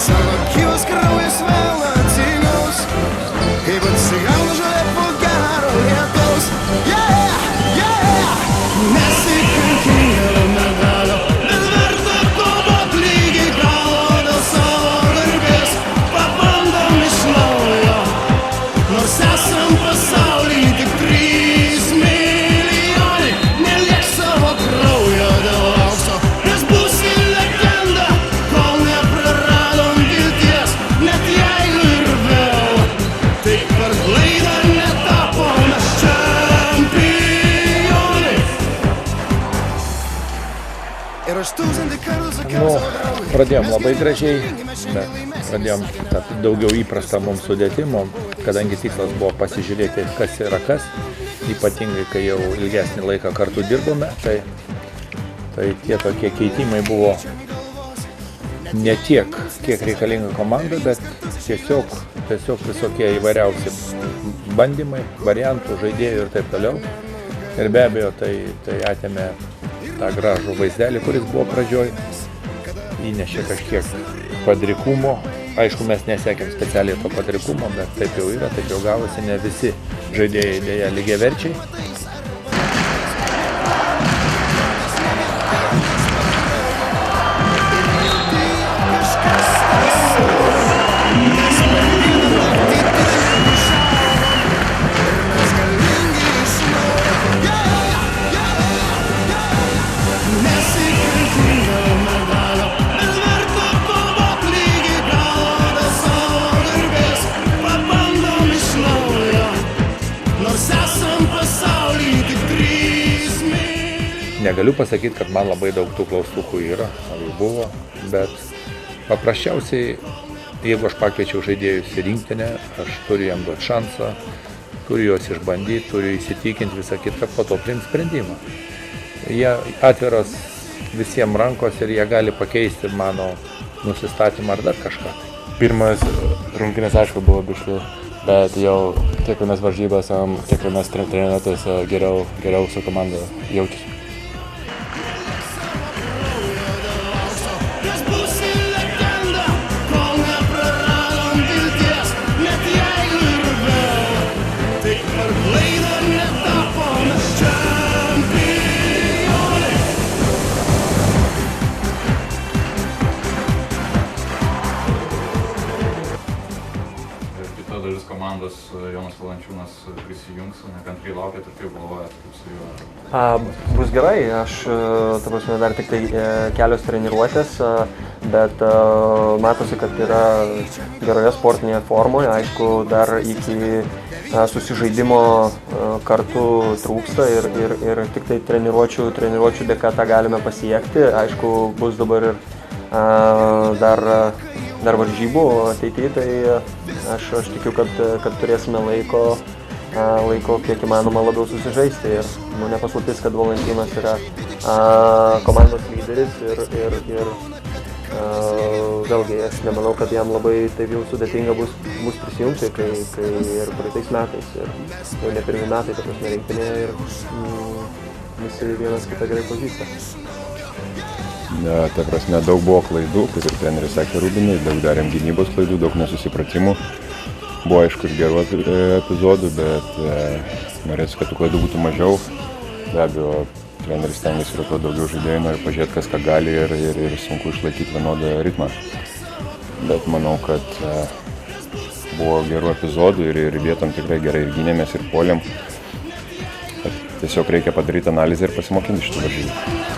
savo gyvas kraujas vėl atsigaus, kaip atsigauna žolė po gero lietaus. Nesikankinė medalio, bet verta kovot lygiai galo dėl savo garbės. Pabandom iš naujo, nors esam pasauly tik 3 milijonai. Neliek savo kraujo dėl aukso, nes būsi legenda, kol nepraradom vilties. Net jeigu ir vėl tik per klaidą netapom mes čempionai. Ir aš 1000 kartų sakiau savo draugui. Pradėjom labai gražiai, bet pradėjom daugiau įprastą mums sudėtimą, kadangi tikslas buvo pasižiūrėti, kas yra kas, ypatingai kai jau ilgesnį laiką kartu dirbome, tai tie tokie keitimai buvo ne tiek, kiek reikalinga komanda, bet tiesiog visokie įvairiausi bandymai, variantų, žaidėjų ir taip toliau. Ir be abejo, tai atėmė tą gražų vaizdelį, kuris buvo pradžioj, įnešė kažkiek padrikumo. Aišku, mes nesiekėm specialiai to padrikumo, bet taip jau yra, taip jau gavosi, ne visi žaidėjai dėja lygiaverčiai. Negaliu pasakyti, kad man labai daug tų klaustukų yra, ar jų buvo, bet paprasčiausiai, jeigu aš pakviečiau žaidėjus į rinktinę, aš turiu jam duoti šansą, turiu juos išbandyti, turiu įsitikinti visą kitą, po to priimti sprendimą. Jie atviros visiems rankos ir jie gali pakeisti mano nusistatymą ar dar kažką. Pirmas rungtynės aišku buvo biškį, bet jau kiekvienas varžybas, kiekvienas treniruotės geriau su komanda jaučiasi. Dalis komandos Jonas Valančiūnas prisijungs, nekantriai laukiat ir kaip galvojat, kaip su juo? Bus gerai, aš, ta prasme, dar tik tai kelios treniruotės, bet matosi, kad yra geroje sportinėje formoje, aišku, dar iki susižaidimo kartu trūksta ir tik tai treniruočių dėka tą galime pasiekti, aišku, bus dabar ir dar varžybų ateityje, tai aš tikiu, kad turėsime laiko kiek įmanoma labiau susižaisti ir nepaslaptis, kad Valančiūnas yra komandos lyderis ir vėlgi aš nemanau, kad jam labai taip jau sudėtinga bus prisijungti, kai ir praeitais metais ir jau ne pirmi metai, ta prasme, rinktinėje ir visi vienas kitą gerai pažįsta. Ta prasme, daug buvo klaidų, kaip ir treneris sakė Rubinui, daug darėm gynybos klaidų, daug nesusipratimų. Buvo aišku ir gerų epizodų, bet norėsiu, kad tų klaidų būtų mažiau. Be abejo, treneris stengiasi ir to daugiau žaidėjų, nori pažiūrėti, kas ką gali ir sunku išlaikyti vienodą ritmą. Bet manau, kad buvo gerų epizodų ir vietom tikrai gerai ir gynėmės ir puolėm. Tiesiog reikia padaryti analizę ir pasimokinti šitų varžybų.